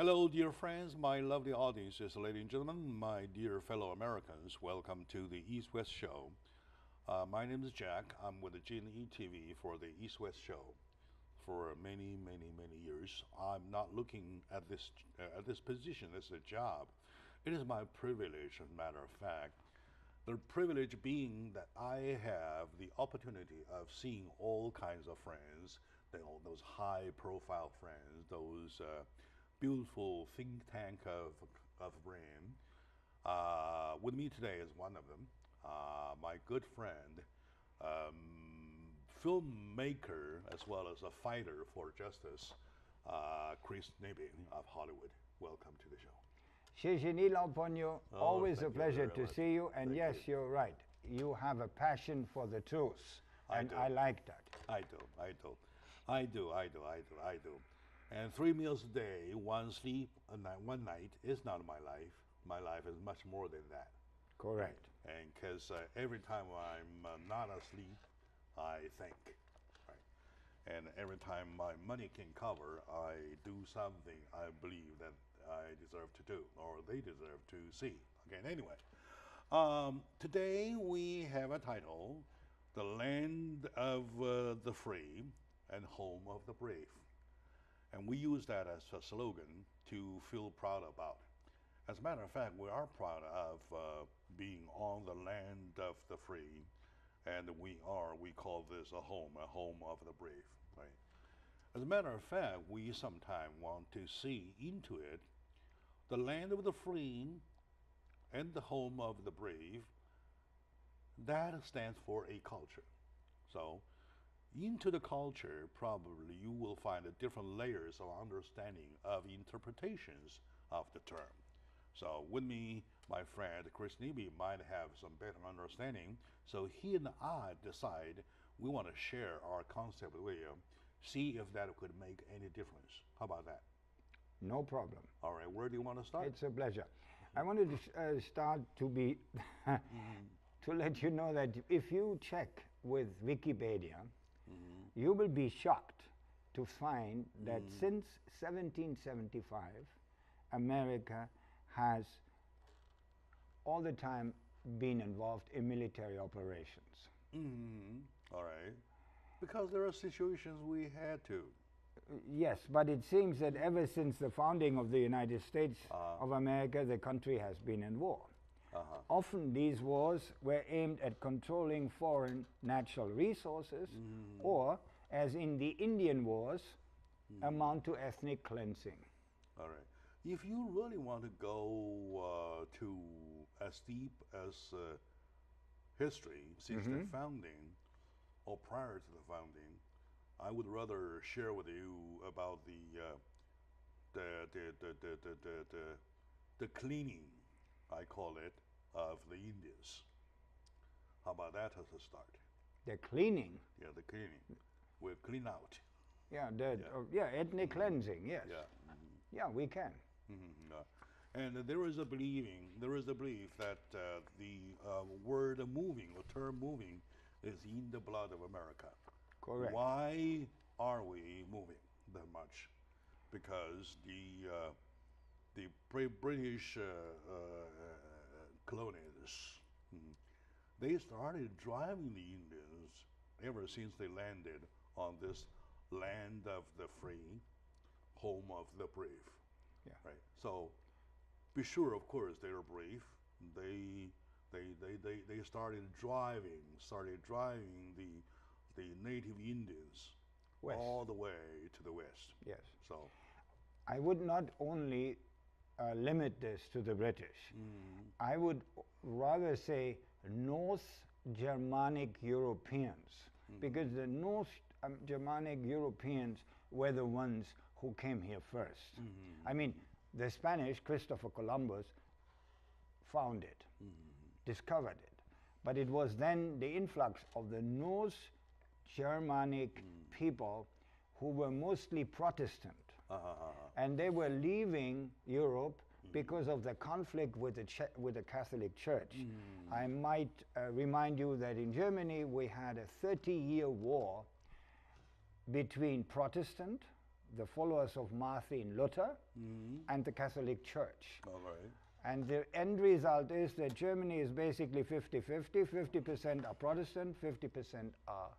Hello, dear friends, my lovely audiences, ladies and gentlemen, my dear fellow Americans. Welcome to the East-West Show. My name is Jack. I'm with the G&E TV for the East-West Show. For many years, I'm not looking at this position as a job. It is my privilege, as a matter of fact. The privilege being that I have the opportunity of seeing all kinds of friends, those high-profile friends, those beautiful think tank of brain. With me today is one of them, my good friend, filmmaker as well as a fighter for justice, Chris Nibby of Hollywood. Welcome to the show. 谢谢你老朋友. Always a pleasure to see you. And yes, you're right. You have a passion for the truth, and I like that. I do. And 3 meals a day, one sleep, one night is not my life. My life is much more than that. Correct. And because every time I'm not asleep, I think. Right? And every time my money can cover, I do something I believe that I deserve to do, or they deserve to see. Okay, anyway. Today we have a title, The Land of the Free and Home of the Brave. And we use that as a slogan to feel proud about. As a matter of fact, we are proud of being on the land of the free, and we call this a home of the brave, right? As a matter of fact, we sometimes want to see into it, the land of the free and the home of the brave, that stands for a culture. So, into the culture, probably you will find different layers of understanding of interpretations of the term. So with me, my friend Chris Nibby might have some better understanding. So he and I decide we want to share our concept with you, see if that could make any difference. How about that? No problem. All right, where do you want to start? It's a pleasure. I wanted to start to be, to let you know that if you check with Wikipedia, you will be shocked to find that since 1775, America has all the time been involved in military operations. All right. Because there are situations we had to. Yes, but it seems that ever since the founding of the United States of America, the country has been in war. Often these wars were aimed at controlling foreign natural resources, or, as in the Indian Wars, amount to ethnic cleansing. All right. If you really want to go to as deep as history since the founding, or prior to the founding, I would rather share with you about the cleaning, I call it, of the Indians. How about that as a start? The cleaning? Yeah, the cleaning. We'll clean out. Yeah, ethnic cleansing, yes. Yeah. Yeah, we can. And there is a belief that the word moving, or term moving, is in the blood of America. Correct. Why are we moving that much? Because the British colonists, they started driving the Indians ever since they landed on this land of the free, home of the brave. Yeah. Right. So, be sure, of course, they are brave. They started driving the native Indians west, all the way to the west. Yes. So, I would not only limit this to the British. I would rather say North Germanic Europeans, because the North Germanic Europeans were the ones who came here first. I mean, the Spanish, Christopher Columbus, found it, discovered it. But it was then the influx of the North Germanic people who were mostly Protestant. And they were leaving Europe because of the conflict with the Catholic Church. I might remind you that in Germany we had a 30-year war between Protestant the followers of Martin Luther and the Catholic Church. All right. And the end result is that Germany is basically 50-50. 50% are Protestant, 50% are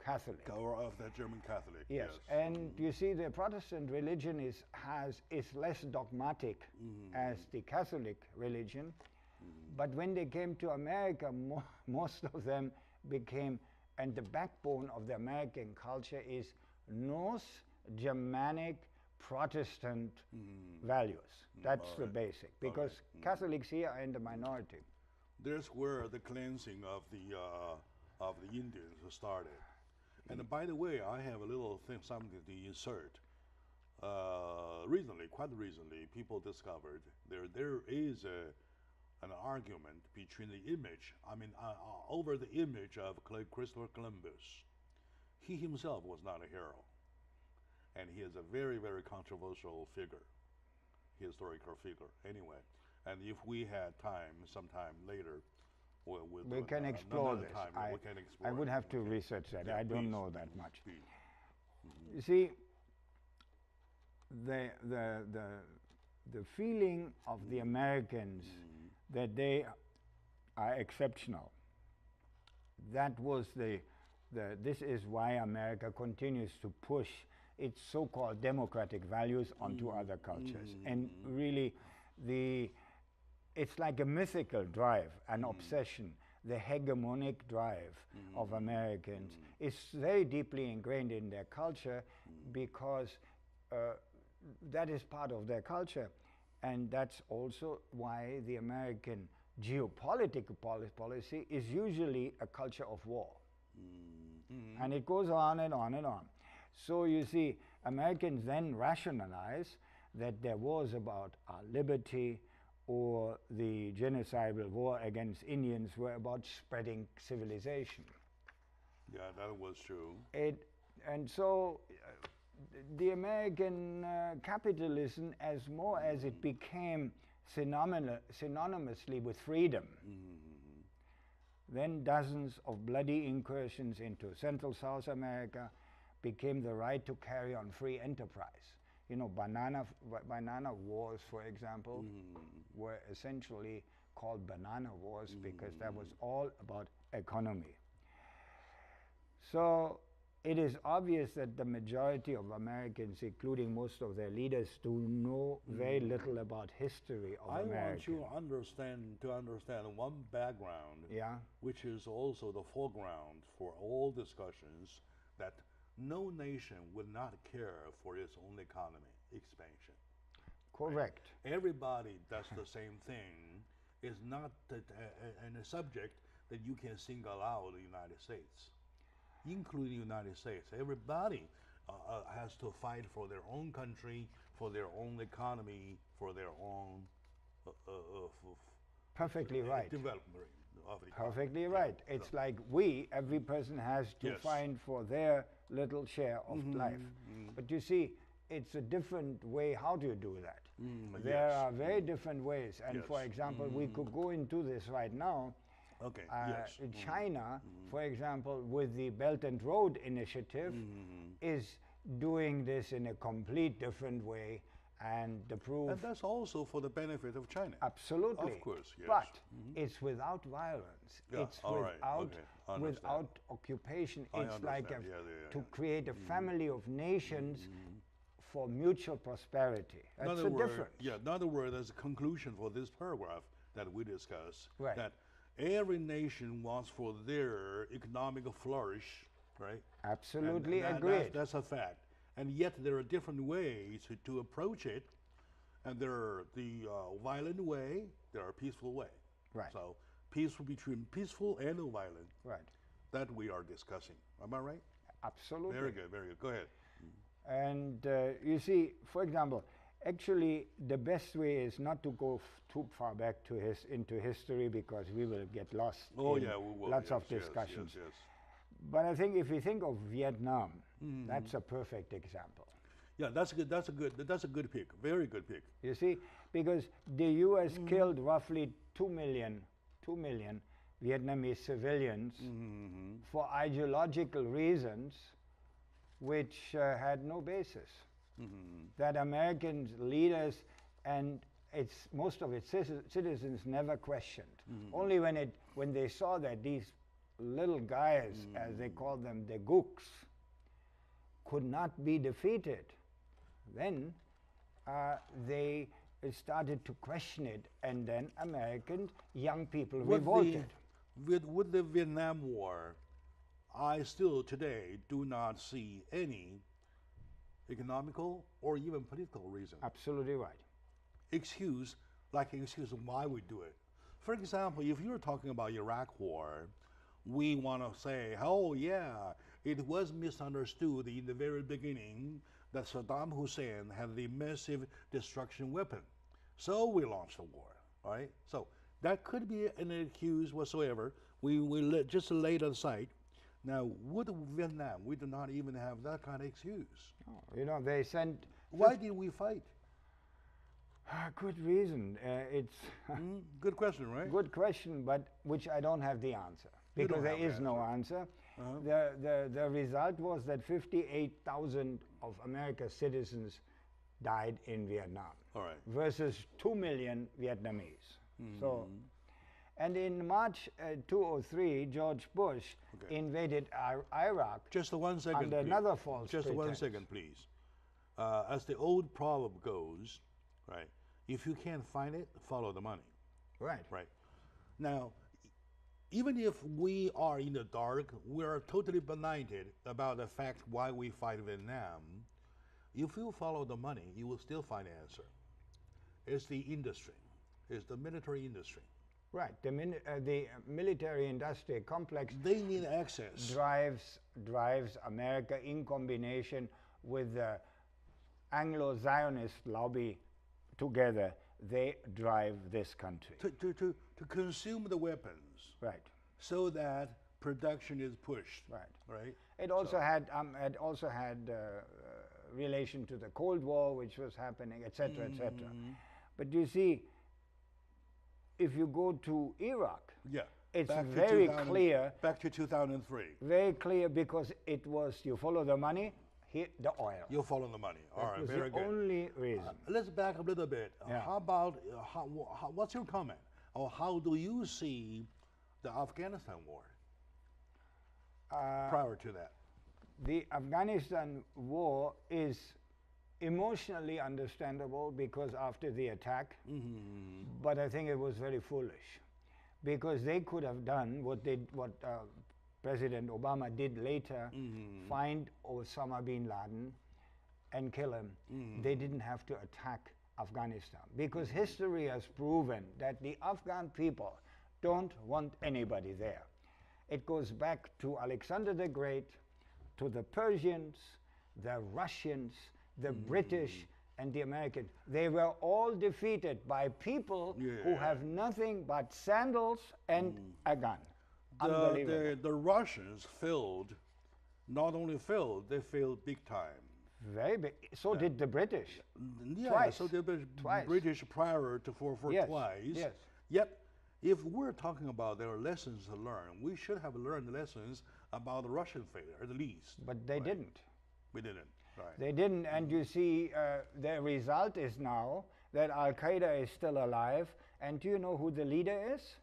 Catholic. Or of the German Catholic. Yes, and you see, the Protestant religion is less dogmatic as the Catholic religion, but when they came to America, most of them became, and the backbone of the American culture is North Germanic Protestant values. That's the basic, because Catholics here are in the minority. There's where the cleansing of the Indians started. And by the way, I have a little thing, something to insert. Quite recently, people discovered there is an argument between the image, over the image of Christopher Columbus. He himself was not a hero. And he is a very, very controversial figure, historical figure, anyway. And if we had time, sometime later, we can explore this. I would have to research that. Yeah, I don't know that much. You see, the feeling of the Americans that they are exceptional, that was this is why America continues to push its so-called democratic values onto other cultures. And really, it's like a mythical drive, an obsession. The hegemonic drive of Americans is very deeply ingrained in their culture, because that is part of their culture. And that's also why the American geopolitical policy is usually a culture of war. And it goes on and on and on. So you see, Americans then rationalize that their wars about our liberty or the genocidal war against Indians were about spreading civilization. Yeah, that was true. And so the American capitalism, as more as it became synonymously with freedom, then dozens of bloody incursions into Central South America became the right to carry on free enterprise. You know, banana wars, for example, were essentially called banana wars because that was all about economy. So it is obvious that the majority of Americans, including most of their leaders, do know very little about history of America. I want you to understand one background, which is also the foreground for all discussions, that no nation would not care for its own economy expansion. Correct. Right? Everybody does the same thing. It's not a subject that you can single out the United States, including the United States. Everybody has to fight for their own country, for their own economy, for their own perfectly right. Development of the perfectly right. It's like every person has to find for their little share of life. But you see, it's a different way how do you do that. There are very different ways. And for example, we could go into this right now. Okay. In China, for example, with the Belt and Road Initiative, is doing this in a complete different way, and the proof. And that's also for the benefit of China. Absolutely. Of course, yes. But it's without violence. It's without occupation. It's like to create a family of nations for mutual prosperity. That's the difference. In other words, as a conclusion for this paragraph that we discussed, right, that every nation wants for their economic flourish, right? Absolutely agreed. That's a fact. And yet there are different ways to approach it. And there are the violent way, there are peaceful way. Right. So peaceful between peaceful and violent. Right. That we are discussing. Am I right? Absolutely. Very good, very good. Go ahead. And you see, for example, actually the best way is not to go too far back into history, because we will get lost in we will. Lots of discussions. Yes. But I think if we think of Vietnam, that's a perfect example. Yeah, that's good. That's a good pick. Very good pick. You see, because the U.S. killed roughly 2 million Vietnamese civilians for ideological reasons, which had no basis. That American leaders and most of its citizens never questioned. Only when they saw that these little guys, as they called them, the gooks, could not be defeated, then they started to question it, and then American young people revolted. With the Vietnam War, I still today do not see any economical or even political reason. Absolutely right. Excuse why we do it. For example, if you're talking about Iraq War, we want to say, oh yeah, it was misunderstood in the very beginning that Saddam Hussein had the massive destruction weapon. So we launched the war, right? So that could be an excuse whatsoever. We just lay it aside. Now, with Vietnam, we do not even have that kind of excuse. Oh, you know, they sent... Why did we fight? Good reason. It's good question, right? Good question, but which I don't have the answer, because there is no answer. The result was that 58,000 of America's citizens died in Vietnam, versus 2 million Vietnamese. So, and in March 2003, George Bush invaded Iraq. Just 1 second, under another false Just pretense. 1 second, please. As the old proverb goes, right? If you can't find it, follow the money. Right. Right. Now, even if we are in the dark, we are totally benighted about the fact why we fight Vietnam. If you follow the money, you will still find the answer. It's the industry. It's the military industry. Right. The military-industrial complex. They need access. Drives America in combination with the Anglo-Zionist lobby together. They drive this country. To consume the weapons. Right. So that production is pushed. Right. Right. It also had relation to the Cold War, which was happening, etc., etc. But you see, if you go to Iraq, it's very clear. Back to 2003. Very clear, because it was, you follow the money, here the oil. You follow the money. All right, very good. That was the only reason. Let's back up a little bit. How about what's your comment, or how do you see the Afghanistan war prior to that? The Afghanistan war is emotionally understandable because after the attack, but I think it was very foolish, because they could have done what President Obama did later, find Osama bin Laden and kill him. They didn't have to attack Afghanistan, because history has proven that the Afghan people don't want anybody there. It goes back to Alexander the Great, to the Persians, the Russians, the British, and the Americans. They were all defeated by people who have nothing but sandals and a gun. The Russians failed, not only failed, they failed big time. Very big. So did the British. Twice. So did the British prior to twice. Yes. Yet, if we're talking about their lessons to learn, we should have learned lessons about the Russian failure, at least. But they didn't. We didn't. Right. They didn't, and you see, the result is now that Al-Qaeda is still alive, and do you know who the leader is?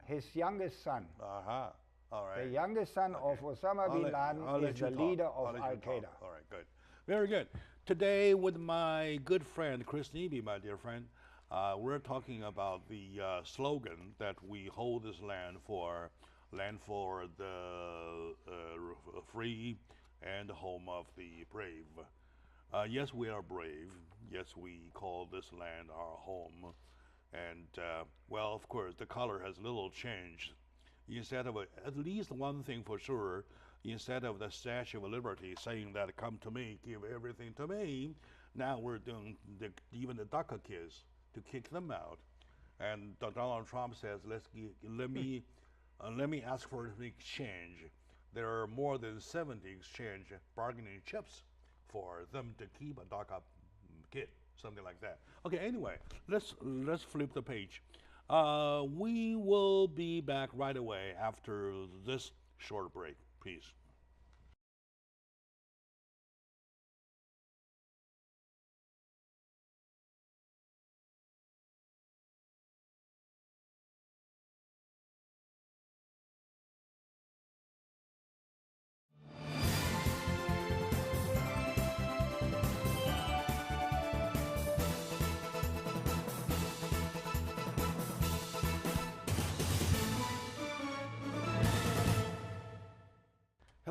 His youngest son. All right. The youngest son of Osama bin Laden is the leader of Al-Qaeda. All right, good. Very good. Today, with my good friend, Chris Neby, my dear friend, we're talking about the slogan that we hold this land for the free and home of the brave. Yes, we are brave. Yes, we call this land our home. And, well, of course, the color has a little changed. Instead of, at least one thing for sure, instead of the Statue of Liberty saying that, come to me, give everything to me, now we're doing even the DACA kids to kick them out. And Donald Trump says, let me ask for an exchange. There are more than 70 exchange bargaining chips for them to keep a DACA kid, something like that. Okay, anyway, let's flip the page. We will be back right away after this short break. Peace.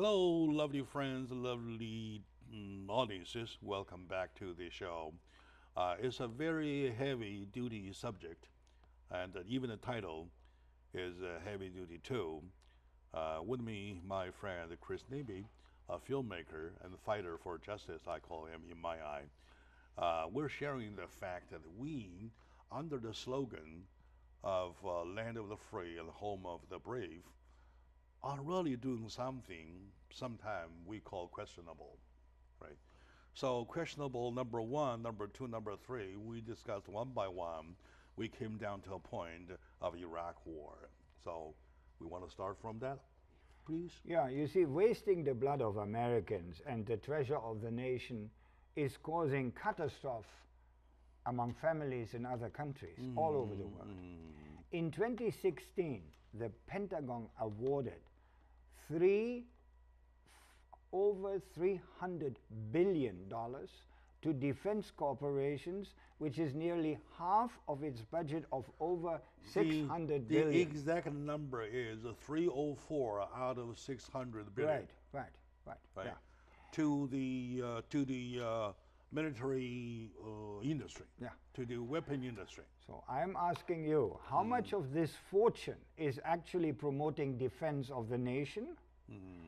Hello, lovely friends, lovely audiences. Welcome back to the show. It's a very heavy-duty subject, and even the title is heavy-duty too. With me, my friend Chris Neby, a filmmaker and fighter for justice, I call him in my eye. We're sharing the fact that we, under the slogan of land of the free and home of the brave, are really doing something sometimes we call questionable, right? So questionable number one, number two, number three, we discussed one by one. We came down to a point of Iraq war. So we want to start from that, please? Yeah, you see, wasting the blood of Americans and the treasure of the nation is causing catastrophe among families in other countries all over the world. In 2016, the Pentagon awarded over $300 billion to defense corporations, which is nearly half of its budget of over $600 billion. The exact number is 304 out of 600 billion. Right. Yeah. To the military industry. Yeah. To the weapon industry. So I'm asking you, how much of this fortune is actually promoting defense of the nation?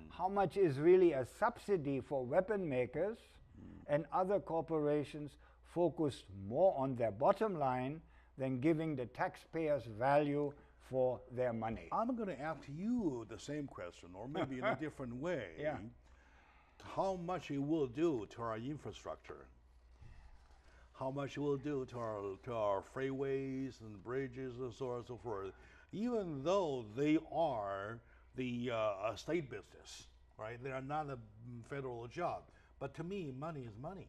How much is really a subsidy for weapon makers and other corporations focused more on their bottom line than giving the taxpayers value for their money? I'm going to ask you the same question, or maybe in a different way. Yeah. How much it will do to our infrastructure? How much it will do to our freeways and bridges and so on and so forth, even though they are the state business, right? They are not a federal job. But to me, money is money.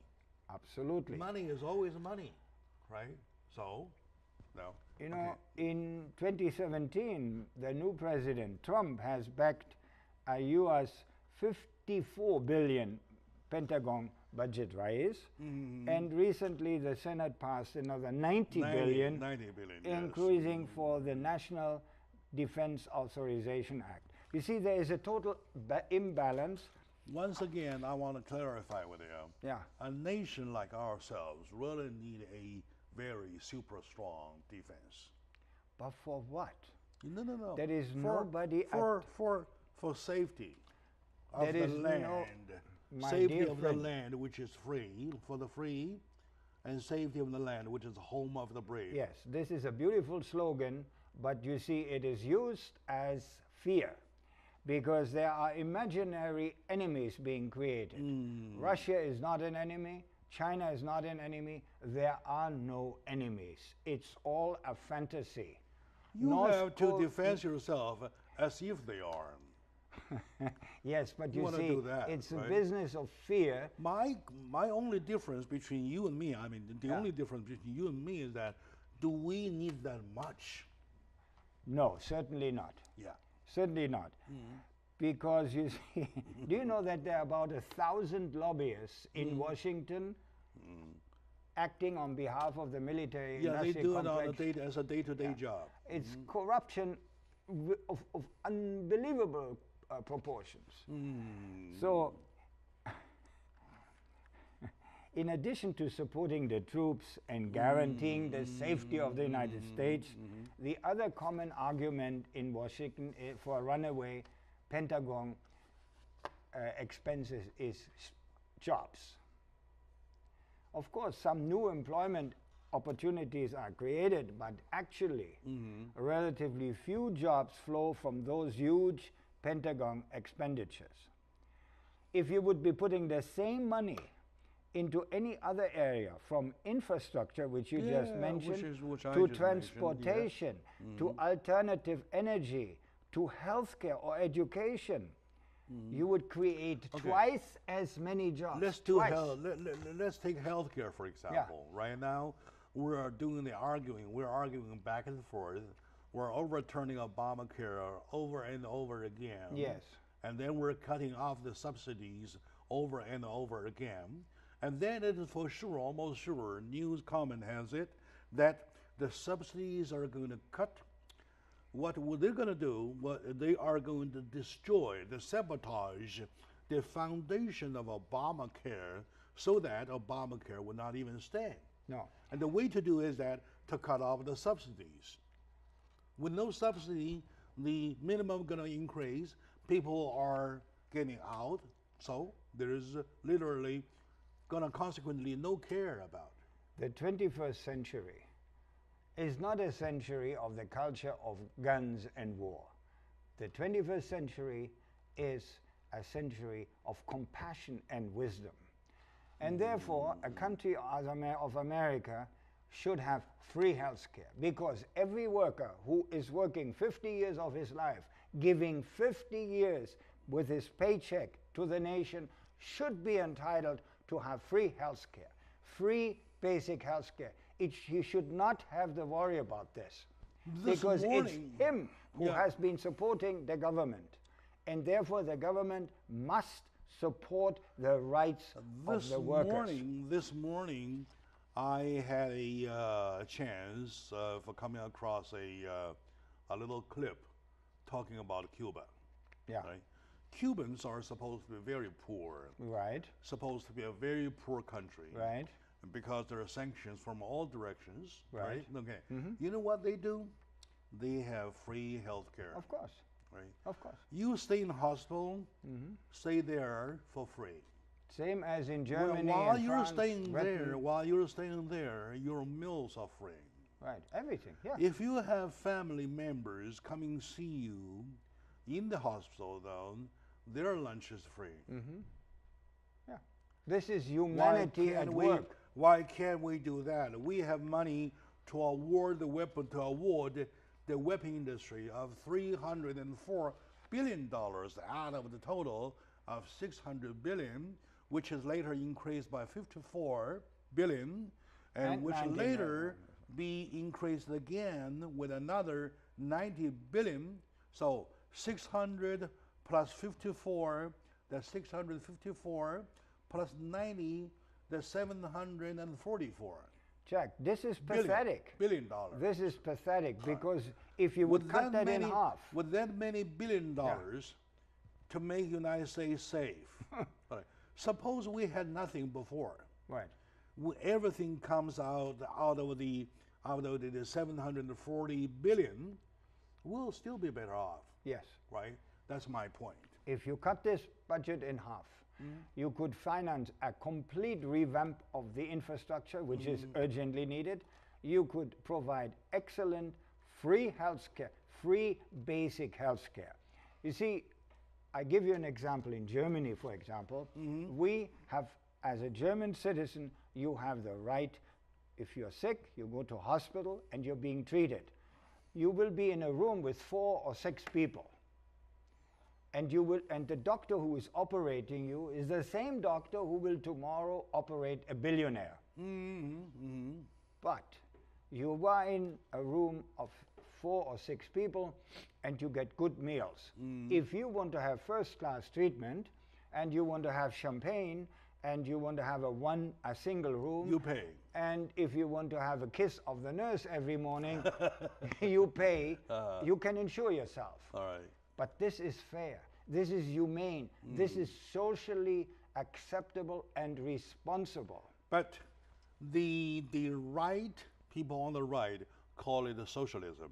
Absolutely. Money is always money, right? So, no. You know, in 2017, the new president, Trump, has backed a U.S. $54 billion Pentagon budget raise. And recently, the Senate passed another $90 billion, increasing yes. for the National Defense Authorization Act. You see, there is a total imbalance. Once again, I want to clarify with you. Yeah. A nation like ourselves really need a very super strong defense. But for what? No. There is nobody for safety of the land. Safety of the land, which is free, for the free, and safety of the land, which is home of the brave. Yes, this is a beautiful slogan, but you see, it is used as fear, because there are imaginary enemies being created. Russia is not an enemy. China is not an enemy. There are no enemies. It's all a fantasy. You have to defend yourself as if they are. Yes, but you see, it's right? a business of fear. My only difference between you and me, I mean, the only difference between you and me is that, do we need that much? No, certainly not. Yeah. Certainly not. Because you see, do you know that there are about 1,000 lobbyists in Washington acting on behalf of the military industry they do complex? it as a day-to-day job. It's corruption of unbelievable proportions. So, in addition to supporting the troops and guaranteeing the safety of the United States, the other common argument in Washington for a runaway Pentagon expenses is jobs. Of course, some new employment opportunities are created, but actually, relatively few jobs flow from those huge Pentagon expenditures. If you would be putting the same money into any other area, from infrastructure, which you just mentioned, to transportation, to alternative energy, to healthcare or education, you would create twice as many jobs. Let's take healthcare, for example. Yeah. Right now, we're doing the arguing. We're arguing back and forth. We're overturning Obamacare over and over again. Yes. And then we're cutting off the subsidies over and over again. And then it is for sure, almost sure, news comment has it, that the subsidies are going to cut what they're going to do, what they are going to destroy, sabotage the foundation of Obamacare so that Obamacare will not even stand. No. And the way to do is that to cut off the subsidies. With no subsidy, the minimum going to increase. People are getting out, so there is literally going to consequently no care about. The 21st century is not a century of the culture of guns and war. The 21st century is a century of compassion and wisdom. And therefore, a country of America should have free health care, because every worker who is working 50 years of his life, giving 50 years with his paycheck to the nation, should be entitled to have free health care, free basic health care. He should not have to worry about this, because it's him who has been supporting the government, and therefore the government must support the rights of the workers. This morning, I had a chance for coming across a little clip talking about Cuba. Yeah. Right? Cubans are supposed to be very poor. Right. Supposed to be a very poor country. Right. Because there are sanctions from all directions. Right. Okay. You know what they do? They have free health care. Of course. Right. Of course. You stay in hospital, stay there for free. Same as in Germany. While and you're France, staying Britain. there, your meals are free. Right. Everything. Yeah. If you have family members coming see you in the hospital, though, their lunch is free. Yeah. This is humanity at work. Why can't we do that? We have money to award the weapon industry of $304 billion out of the total of $600 billion, which is later increased by $54 billion, and which later be increased again with another $90 billion. So 600 plus 54, that's 654, plus 90, that's 744. Jack, this is pathetic. $1 billion. This is pathetic, because if you would cut that in half. With that many $1 billion to make the United States safe. Right. Suppose we had nothing before. Right. Everything comes out of the 740 billion, we'll still be better off. Yes. Right? That's my point. If you cut this budget in half, you could finance a complete revamp of the infrastructure, which is urgently needed. You could provide excellent free health care, free basic health care. You see, I give you an example. In Germany, for example, we have, as a German citizen, you have the right, if you're sick, you go to hospital and you're being treated. You will be in a room with 4 or 6 people. And the doctor who is operating you is the same doctor who will tomorrow operate a billionaire. But you are in a room of 4 or 6 people and you get good meals. If you want to have first-class treatment and you want to have champagne and you want to have a single room, you pay. And if you want to have a kiss of the nurse every morning, you pay. You can insure yourself. All right. But this is fair. This is humane. This is socially acceptable and responsible. But the right, people on the right, call it a socialism.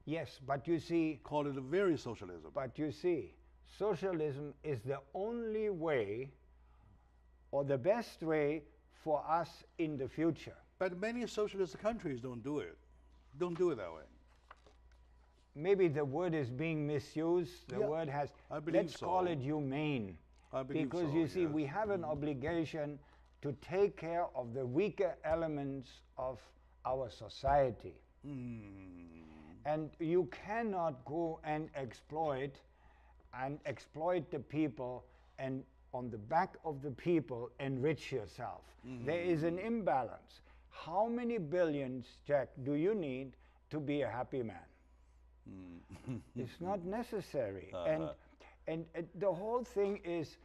Yes, but you see... Call it a very socialism. But you see, socialism is the only way, or the best way, for us in the future. But many socialist countries don't do it. Don't do it that way. Maybe the word is being misused. The word has, let's call it humane. I believe because so, you see, we have an obligation to take care of the weaker elements of our society. And you cannot go and exploit the people and on the back of the people enrich yourself. There is an imbalance. How many billions, Jack, do you need to be a happy man? It's not necessary. And the whole thing is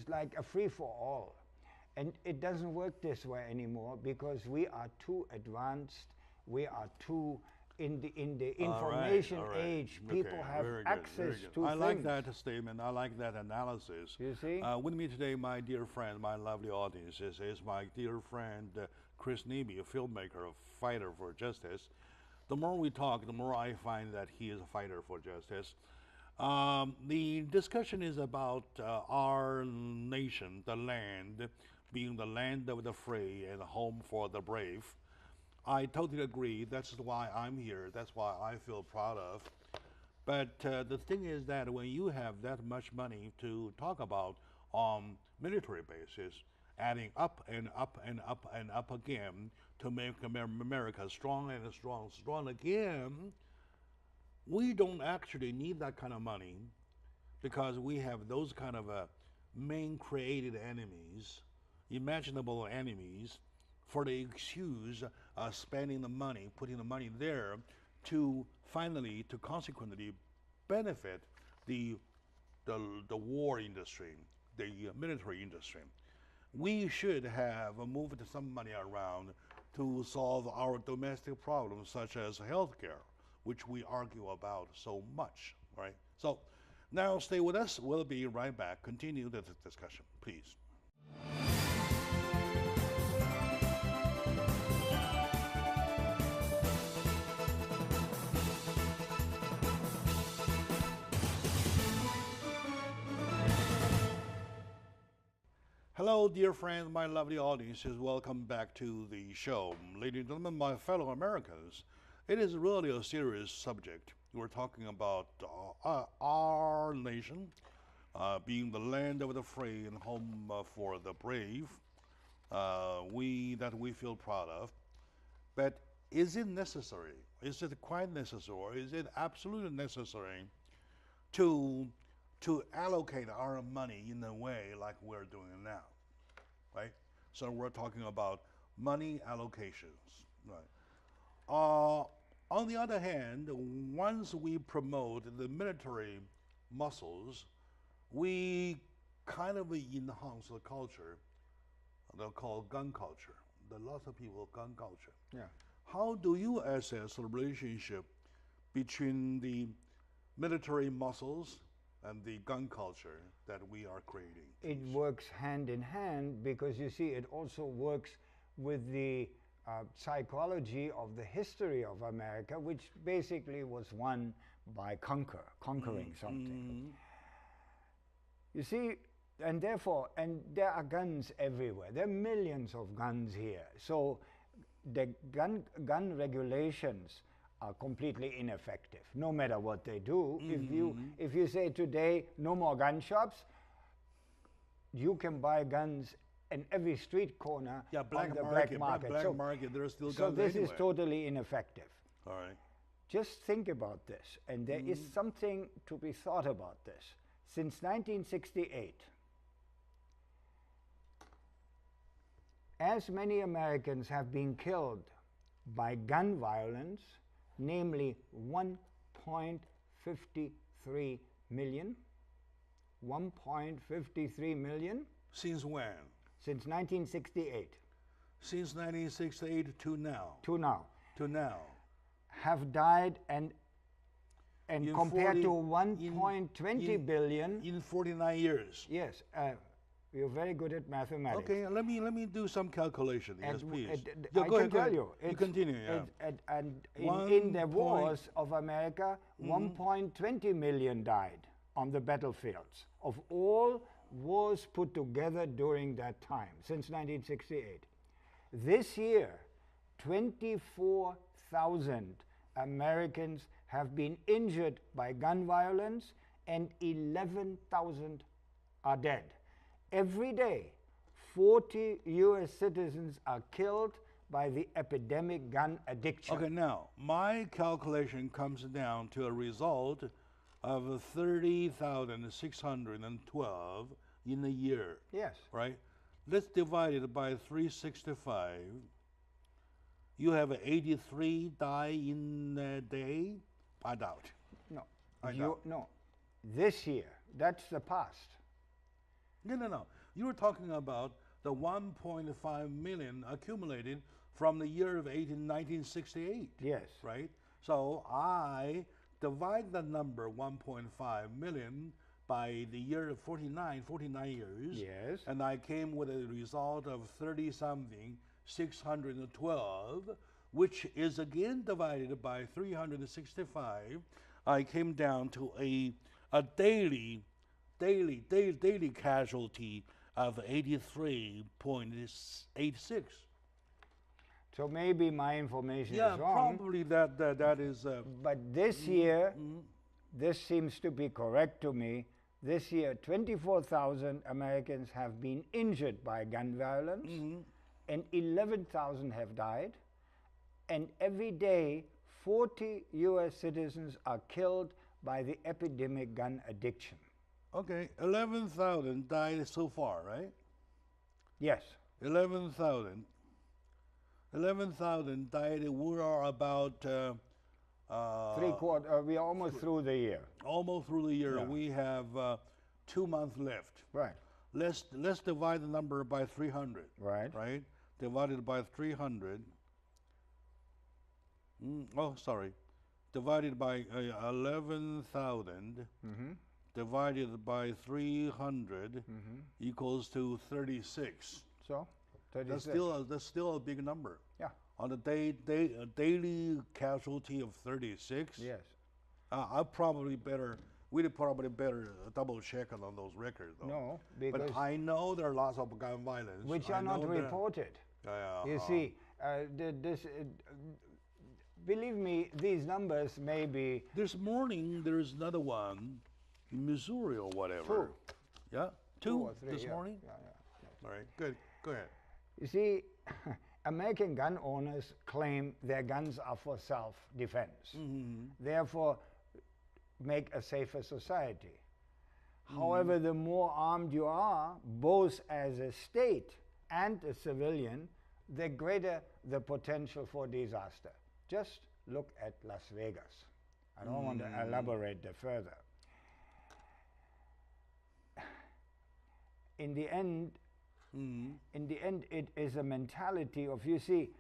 like a free-for-all. And it doesn't work this way anymore because we are too advanced, we are too in the information age, people have access to I things. like that statement. I like that analysis. You see? With me today, my dear friend, my lovely audience, is my dear friend Chris Neby, a filmmaker, a fighter for justice. The more we talk, the more I find that he is a fighter for justice. The discussion is about our nation, the land, being the land of the free and home for the brave. I totally agree. That's why I'm here. That's why I feel proud of. But the thing is that when you have that much money to talk about on military basis, adding up and up and up and up again to make America strong and strong again, we don't actually need that kind of money because we have those kind of main created enemies, imaginable enemies, for the excuse of spending the money, putting the money there to finally, to consequently benefit the war industry, the military industry. We should have moved some money around to solve our domestic problems such as healthcare, which we argue about so much, right? So now stay with us. We'll be right back. Continue the discussion, please. Hello, dear friends, my lovely audiences. Welcome back to the show. Ladies and gentlemen, my fellow Americans, it is really a serious subject. We're talking about our nation being the land of the free and home for the brave, we feel proud of. But is it necessary? Is it quite necessary? Is it absolutely necessary to allocate our money in a way like we're doing now, right? So we're talking about money allocations, right? On the other hand, once we promote the military muscles, we kind of enhance the culture. They'll call gun culture. There are lots of people gun culture. Yeah. How do you assess the relationship between the military muscles and the gun culture that we are creating? It works hand in hand because you see, it also works with the psychology of the history of America, which basically was won by conquering something. You see, and therefore, and there are guns everywhere. There are millions of guns here. So the gun regulations are completely ineffective, no matter what they do. If you say today, no more gun shops, you can buy guns in every street corner on the black market. Black market, there are still guns So this anyway. is totally ineffective. All right. Just think about this, and there is something to be thought about this. Since 1968, as many Americans have been killed by gun violence, namely 1.53 million. 1.53 million. Since when? Since 1968. Since 1968 to now. To now. To now. Have died and compared to 1.20 billion. In 49 years. Yes. You're very good at mathematics. Okay, let me do some calculation. Yes, please. I can tell you. You continue. Yeah. In the wars of America, 1.20 million died on the battlefields of all wars put together during that time, since 1968. This year, 24,000 Americans have been injured by gun violence and 11,000 are dead. Every day, 40 US citizens are killed by the epidemic gun addiction. Okay, now, my calculation comes down to a result of 30,612 in a year. Yes. Right? Let's divide it by 365. You have 83 die in a day? I doubt. No. I doubt. No. This year, that's the past. No. You were talking about the 1.5 million accumulated from the year of 1968. Yes. Right? So I divide the number 1.5 million by the year 49 years. Yes. And I came with a result of 30 something, 612, which is again divided by 365. I came down to a daily casualty of 83.86. So maybe my information Yeah, is wrong. probably that is. But this year, this seems to be correct to me. This year, 24,000 Americans have been injured by gun violence, and 11,000 have died. And every day, 40 U.S. citizens are killed by the epidemic gun addiction. Okay, 11,000 died so far, right? Yes. 11,000 died. We are about 3/4. We are almost through the year. almost through the year. Yeah. We have 2 months left. Right. Let's divide the number by 300. Right. Right. Divided by 300. Oh, sorry. Divided by 11,000. Divided by 300 equals to 36. So, 36. That's still a big number. Yeah. On a daily casualty of 36. Yes. We'd probably better double check on those records, though. No, because But I know there are lots of gun violence. which are not reported. You see, believe me, these numbers may be This morning there's another one in Missouri or whatever. 2. Yeah, Two two or three, this yeah. morning. Yeah. All right, good. Go ahead. You see, American gun owners claim their guns are for self-defense. Therefore, make a safer society. However, the more armed you are, both as a state and a civilian, the greater the potential for disaster. Just look at Las Vegas. I don't want to elaborate further. In the end, it is a mentality of, you see,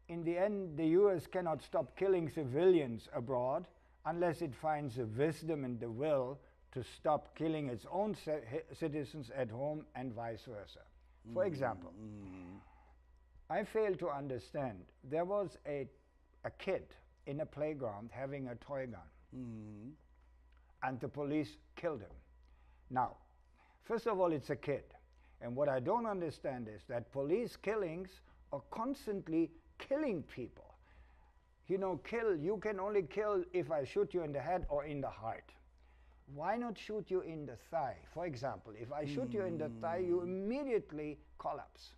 in the end, the U.S. cannot stop killing civilians abroad unless it finds the wisdom and the will to stop killing its own citizens at home and vice versa. For example, I fail to understand, there was a kid in a playground having a toy gun, and the police killed him. Now, first of all, it's a kid. And what I don't understand is that police killings are constantly killing people. You know, you can only kill if I shoot you in the head or in the heart. Why not shoot you in the thigh? For example, if I shoot you in the thigh, you immediately collapse.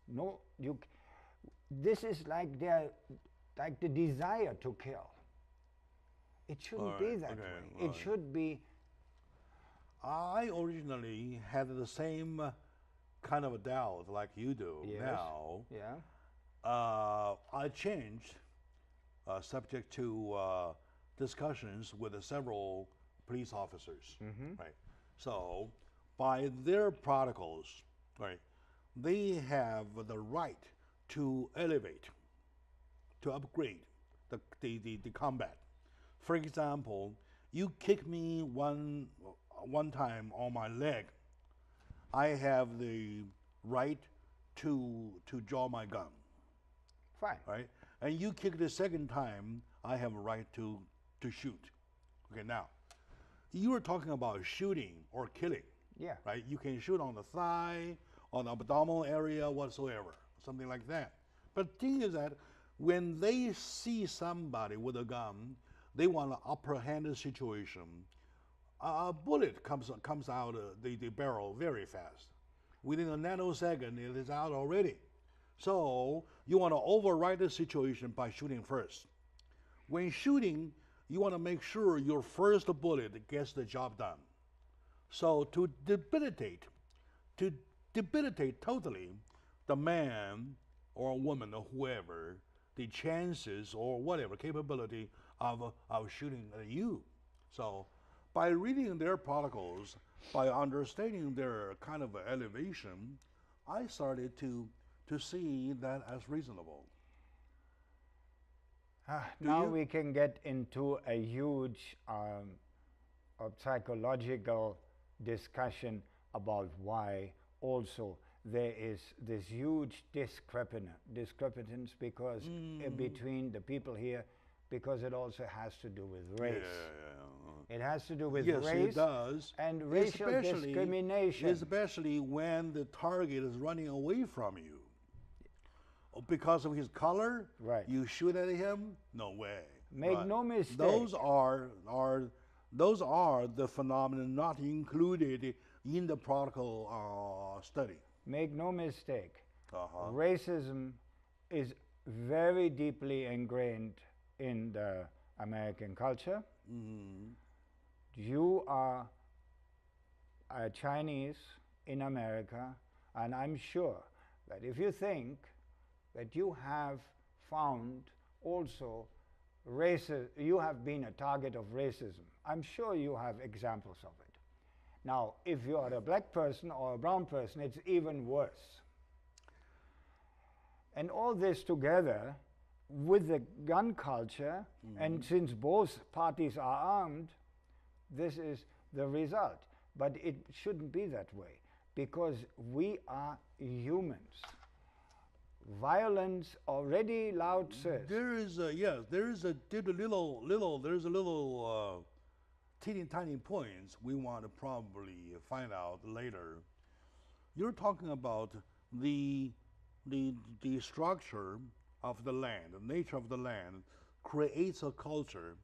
No, this is like the desire to kill. It shouldn't be that way. It should be. I originally had the same kind of a doubt like you do now. Yeah. I changed subject to discussions with several police officers, right? So, by their protocols, right, they have the right to elevate, to upgrade the combat. For example, you kick me one time on my leg, I have the right to draw my gun. Fine. Right? And you kick the second time, I have a right to shoot. Okay, now, you were talking about shooting or killing. Yeah. Right? You can shoot on the thigh, on the abdominal area, whatsoever, something like that. But the thing is that when they see somebody with a gun, they want to apprehend the situation. A bullet comes out the barrel very fast. Within a nanosecond, it is out already. So you want to override the situation by shooting first. When shooting, you want to make sure your first bullet gets the job done. So to debilitate totally the man or woman or whoever, the chances or whatever capability of shooting at you. So by reading their protocols, by understanding their kind of elevation, I started to see that as reasonable. Now we can get into a huge psychological discussion about why also there is this huge discrepance because between the people here, because it also has to do with race. It has to do with yes, race it does. and racial discrimination. Especially when the target is running away from you. Because of his color, right. You shoot at him? No way. Make no mistake. Those are the phenomena not included in the protocol study. Make no mistake. Racism is very deeply ingrained in the American culture. You are a Chinese in America, and I'm sure that if you think that you have found also you have been a target of racism, I'm sure you have examples of it. Now, if you are a black person or a brown person, it's even worse. And all this together with the gun culture, and since both parties are armed, this is the result. But it shouldn't be that way, because we are humans. Violence already loud says. There's a little teeny tiny points we want to probably find out later. You're talking about the structure of the land, the nature of the land creates a culture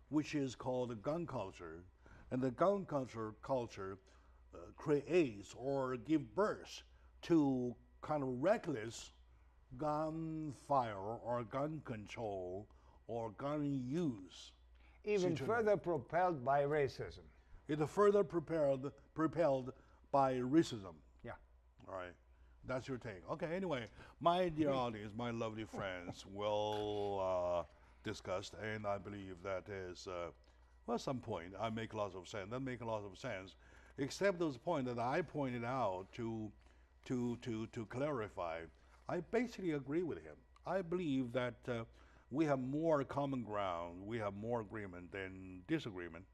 which is called the gun culture, and the gun culture creates or gives birth to kind of reckless gunfire or gun control or gun use. Even further propelled by racism. It's further propelled by racism. Yeah. All right. That's your take. Okay, anyway, my dear audience, my lovely friends, well discussed, and I believe that is, at some point, I make lots of sense. That make a lot of sense, except those points that I pointed out to clarify. I basically agree with him. I believe that we have more common ground, we have more agreement than disagreement.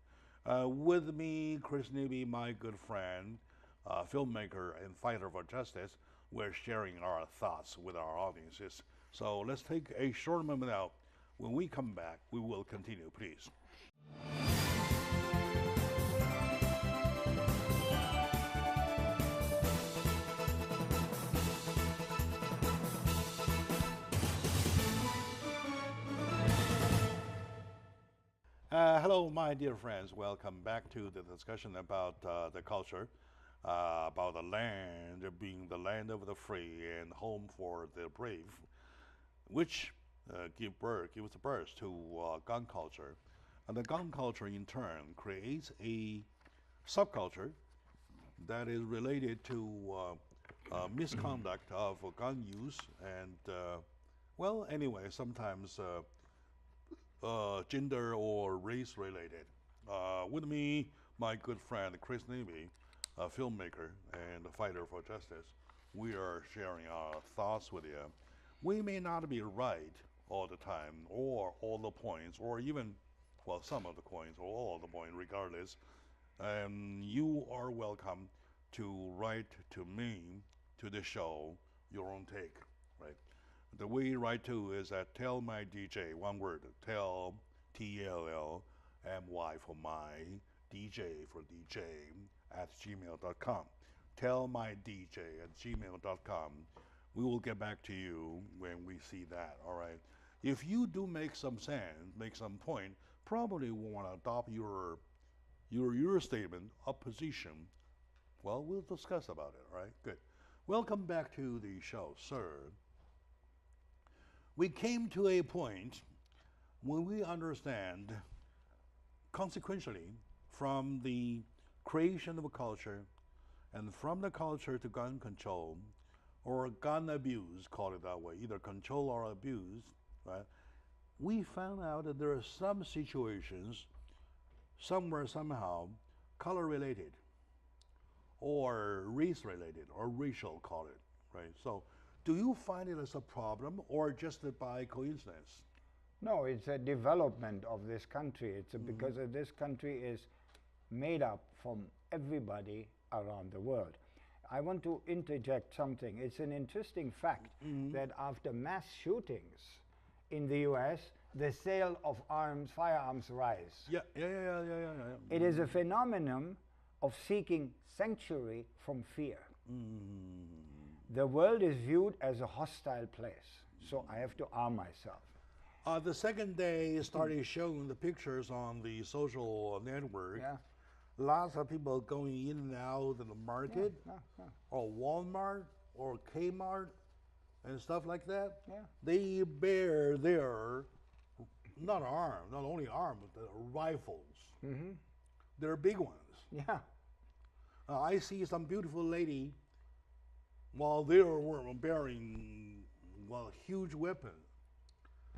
With me, Chris Neby, my good friend, filmmaker and fighter for justice, we're sharing our thoughts with our audiences. So let's take a short moment out. When we come back, we will continue, please. Hello, my dear friends. Welcome back to the discussion about the culture, about the land being the land of the free and home for the brave, which gives birth to gun culture. And the gun culture, in turn, creates a subculture that is related to misconduct of gun use and, well, anyway, sometimes gender or race related. With me, my good friend Chris Neby, a filmmaker and a fighter for justice. We are sharing our thoughts with you. We may not be right all the time, or all the points, or even, well, some of the points, or all the points, regardless. You are welcome to write to me, to the show, your own take, right? The way you write to is at tell my DJ, one word, tell, TLLMY for my, DJ for DJ, at gmail.com. Tell my DJ at gmail.com. We will get back to you when we see that, all right? If you do make some sense, make some point, probably we want to adopt your statement, opposition. Well, we'll discuss about it, all right? Good. Welcome back to the show, sir. We came to a point when we understand, consequentially, from the creation of a culture and from the culture to gun control or gun abuse, call it that way, either control or abuse, right? We found out that there are some situations, somewhere, somehow, color related or race related or racial, call it, right? So, do you find it as a problem or just by coincidence? No, it's a development of this country. It's because this country is made up from everybody around the world. I want to interject something. It's an interesting fact that after mass shootings in the US, the sale of firearms rise. Yeah. It is a phenomenon of seeking sanctuary from fear. The world is viewed as a hostile place, so I have to arm myself. The second day started showing the pictures on the social network. Yeah. Lots of people going in and out of the market, or Walmart, or Kmart, and stuff like that. Yeah. They bear their, not only armed, but rifles. They're big ones. Yeah. I see some beautiful lady while they were bearing, huge weapon,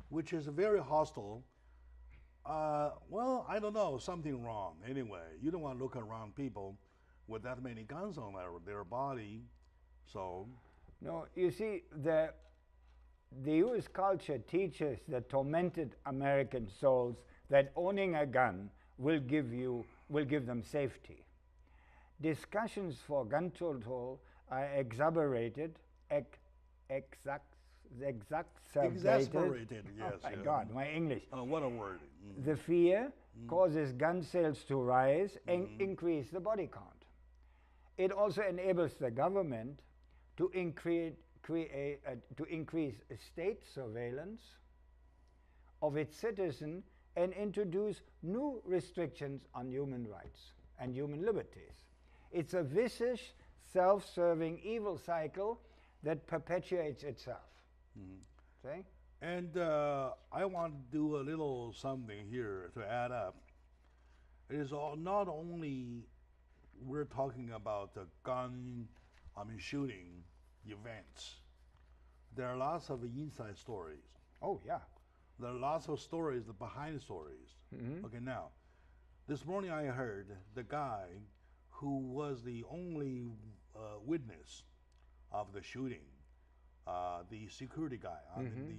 which is very hostile. I don't know, something wrong. Anyway, you don't want to look around people with that many guns on their body, so. No, you see, the U.S. culture teaches the tormented American souls that owning a gun will give them safety. Discussions for gun control are exacerbated, Exasperated, yes. Oh my God, my English. What a word. The fear causes gun sales to rise and increase the body count. It also enables the government to increase state surveillance of its citizens and introduce new restrictions on human rights and human liberties. It's a vicious, self-serving evil cycle that perpetuates itself. See? And I want to do a little something here to add up. It is not only we're talking about the shooting events. There are lots of inside stories. Oh, yeah. There are lots of stories, the behind stories. Okay, now, this morning I heard the guy who was the only witness of the shooting, the security guy,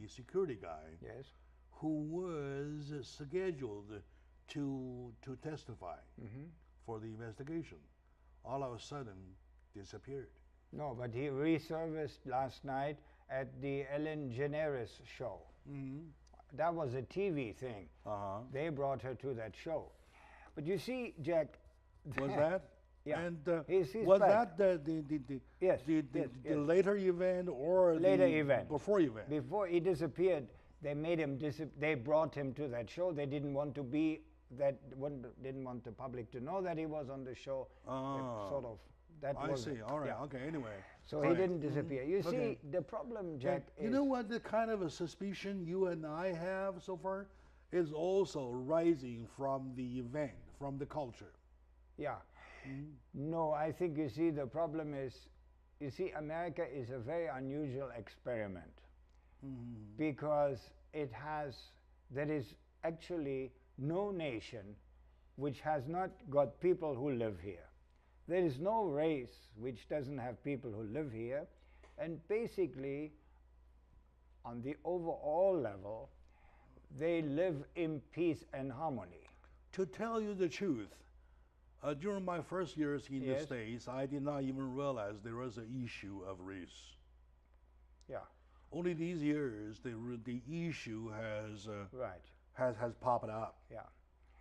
the security guy, Yes. who was scheduled to testify for the investigation, all of a sudden disappeared. No, but he resurfaced last night at the Ellen DeGeneres show. That was a TV thing. They brought her to that show. But you see, Jack. Was that? Yeah. And he's was back. that the Yes, the yes. later event or Later the event. before event? Before he disappeared, they made him they brought him to that show. They didn't want to didn't want the public to know that he was on the show. Sort of. That I was see. it. All right. Yeah. Okay. Anyway. So he didn't disappear. You see, the problem, Jack, And you know what? The kind of a suspicion you and I have so far is also rising from the event, from the culture. Yeah. No, I think, you see, the problem is, you see, America is a very unusual experiment because there is actually no nation which has not got people who live here. There is no race which doesn't have people who live here, and basically, on the overall level, they live in peace and harmony. To tell you the truth, during my first years in the States, I did not even realize there was an issue of race. Yeah. Only these years, the issue has Right. has popped up. Yeah.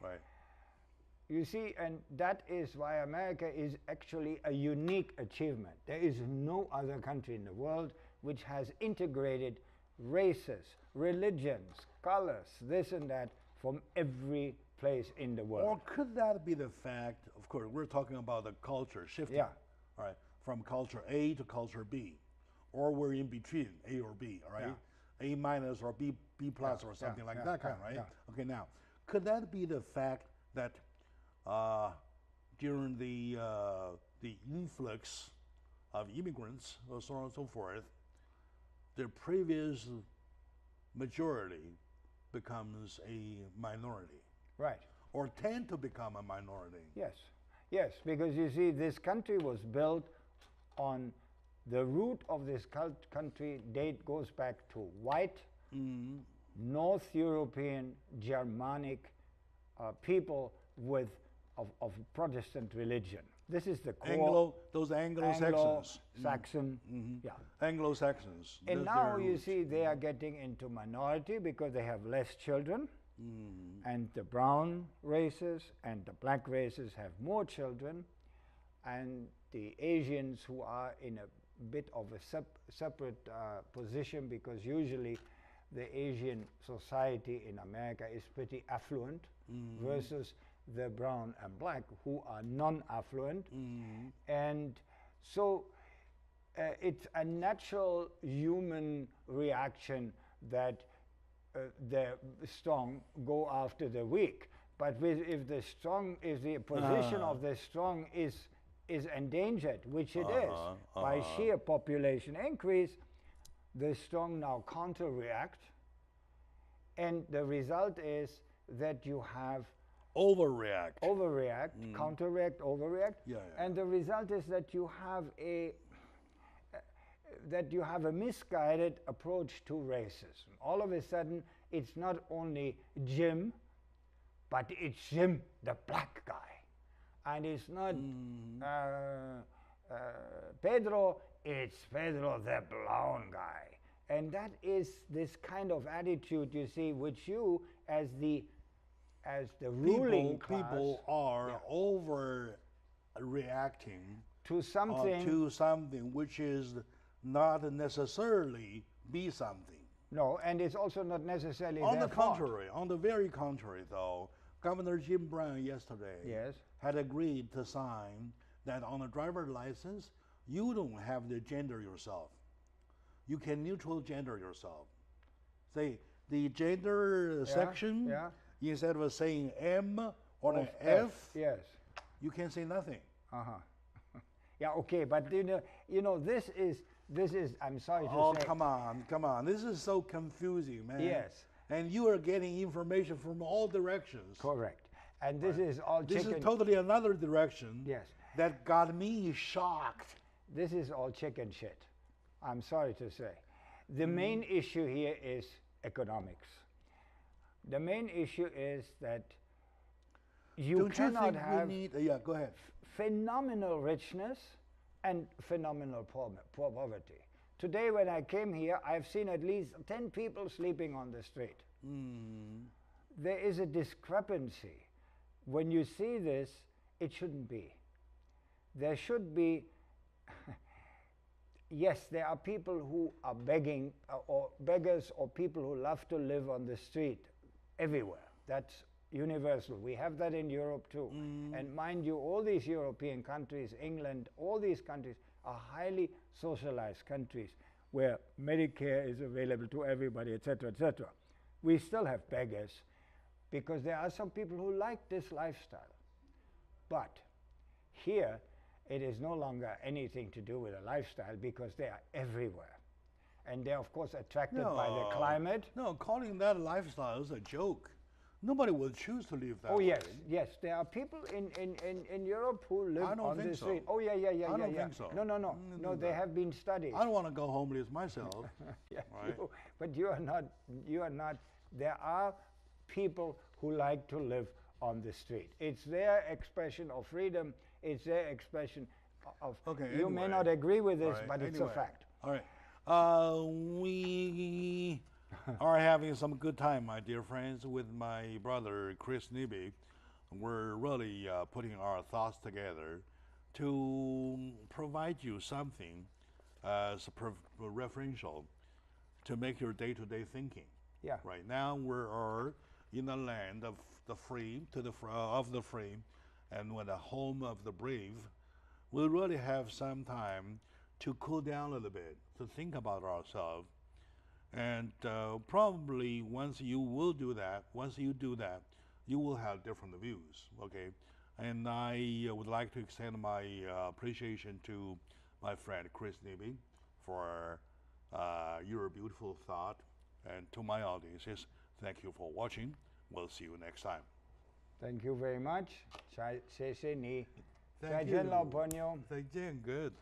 Right. You see, and that is why America is actually a unique achievement. There is no other country in the world which has integrated races, religions, colors, this and that from every place in the world. Or could that be the fact, of course, we're talking about the culture shifting, right, from culture A to culture B, or we're in between A or B, right? A minus or B plus or something like that kind, right? Okay, now, could that be the fact that during the influx of immigrants, or so on and so forth, the previous majority becomes a minority? Right. Or tend to become a minority? Yes. Yes, because you see, this country was built on the root of this country goes back to white North European Germanic people of Protestant religion. This is the core. Those Anglo-Saxons. Anglo-Saxon, yeah. Anglo-Saxons. And now you see they are getting into minority because they have less children. And the brown races and the black races have more children. And the Asians, who are in a bit of a separate position, because usually the Asian society in America is pretty affluent versus the brown and black, who are non-affluent. And so it's a natural human reaction that the strong go after the weak. But if the position of the strong is endangered, which it is, by sheer population increase, the strong now counter-react, and the result is that you have overreact, counter-react, overreact, and the result is that you have a misguided approach to racism. All of a sudden, it's not only Jim, but it's Jim, the black guy, and it's not Pedro, it's Pedro, the brown guy, and that is this kind of attitude, you see, which you, as the ruling class, people are overreacting to something which is not necessarily be something. No, and it's also not necessarily on their the fault. contrary, on the very contrary, though, Governor Jim Brown yesterday had agreed to sign that on a driver's license, you don't have to gender yourself. You can neutral gender yourself. Say the gender section, instead of saying M or an F, you can say nothing. Yeah, okay, but you know, this is. I'm sorry to say. Oh, come on! This is so confusing, man. Yes. And you are getting information from all directions. Correct. And this is all chicken. This is totally another direction. Yes. That got me shocked. This is all chicken shit. I'm sorry to say. The main issue here is economics. The main issue is that you cannot have go ahead. Phenomenal richness and phenomenal poverty. Today when I came here, I've seen at least 10 people sleeping on the street. There is a discrepancy. When you see this, it shouldn't be. There should be, yes, there are people who are begging, or beggars, or people who love to live on the street everywhere. That's universal. We have that in Europe too. And mind you, all these European countries, England, all these countries are highly socialized countries where Medicare is available to everybody, etc., etc. We still have beggars because there are some people who like this lifestyle. But here, it is no longer anything to do with a lifestyle because they are everywhere. And they're, of course, attracted by the climate. No, calling that a lifestyle is a joke. Nobody will choose to live that way. Yes. There are people in Europe who live on the street. So. I don't think so. No, there have been studies. I don't want to go homeless myself. Right? But you are not. There are people who like to live on the street. It's their expression of freedom. It's their expression of. You may not agree with this, but it's a fact. All right. We are having some good time, my dear friends, with my brother Chris Nibby. We're really putting our thoughts together to provide you something as referential to make your day-to-day thinking. Yeah. Right now we are in the land of the free, of the free, and with the home of the brave. We'll really have some time to cool down a little bit, to think about ourselves. And probably once you do that, you will have different views, okay? And I would like to extend my appreciation to my friend Chris Nibby for your beautiful thought. And to my audiences, thank you for watching. We'll see you next time. Thank you very much. 谢谢你。 Thank you. 再见，老朋友。再见，good.